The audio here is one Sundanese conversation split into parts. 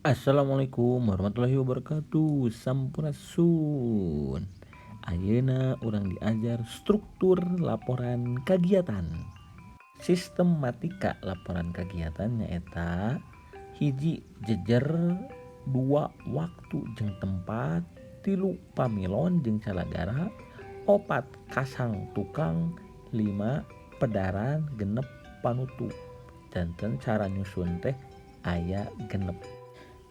Assalamualaikum warahmatullahi wabarakatuh. Sampurasun. Ayeuna urang diajar struktur laporan kagiatan. Sistematika laporan kagiatan nyaeta hiji jejer, dua waktu jeung tempat, tilu pamilon jeung calagara, opat kasang tukang, lima pedaran, genep panutup. Janten cara nyusun teh aya genep.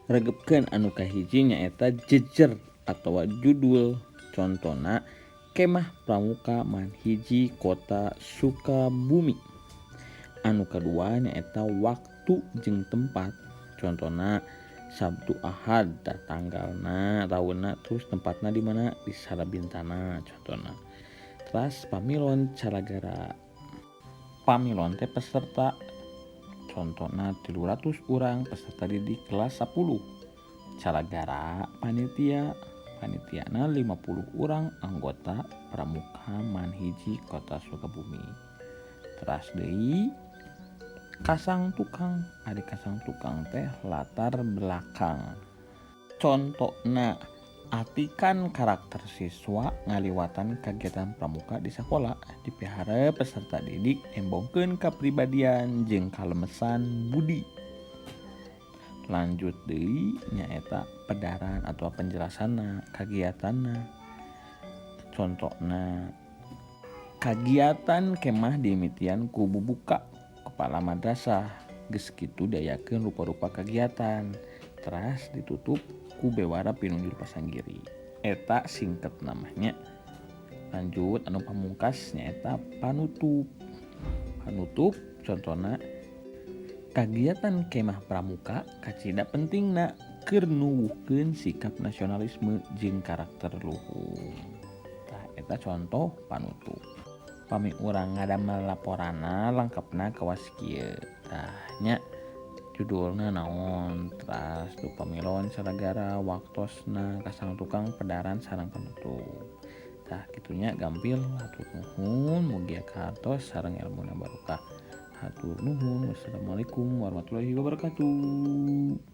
Regepkeun anu kahiji nyaeta jejer atawa judul. Contona Kemah Pramuka Manhiji Kota Sukabumi. Anu kadua nyaeta waktu jeung tempat. Contona Sabtu Ahad tanggalna taunna terus tempatna di mana di Salabintana contona. Terus pamilon calagara. Pamilon teh peserta contona 300 urang peserta didik kelas 10. Calagara panitiana 50 urang anggota Pramuka Manhiji Kota Sukabumi. Teras deui kasang tukang. Ari kasang tukang teh latar belakang. Contona artikan karakter siswa ngaliwatan kegiatan pramuka di sekolah. Dipihara peserta didik nembongkeun kapribadian jeung kalemesan budi. Lanjut deui nyaeta pedaran atau penjelasanna kagiatanna. Contona kagiatan kemah dimitian ku bubuka kepala madrasah geus kitu dayakeun rupa-rupa kagiatan. Teras ditutup ku bewara pinunjul pasanggiri. Eta singket namanya. Lanjut anu pamungkas nyaeta panutup. Panutup contona kagiatan kemah pramuka kacida pentingna keur nuwuhkeun sikap nasionalisme jeung karakter luhur. Tah eta contoh panutup. Pami urang ngadamel laporanna lengkapna kawas kieu. Tah nya judulna naon, teras tu pamilon calagara, waktosna, kasang tukang, pedaran, sareng penutup. Tah kitunya gampil. Hatur nuhun mugia kahartos sareng ilmuna barokah. Hatur nuhun. Wassalamualaikum warahmatullahi wabarakatuh.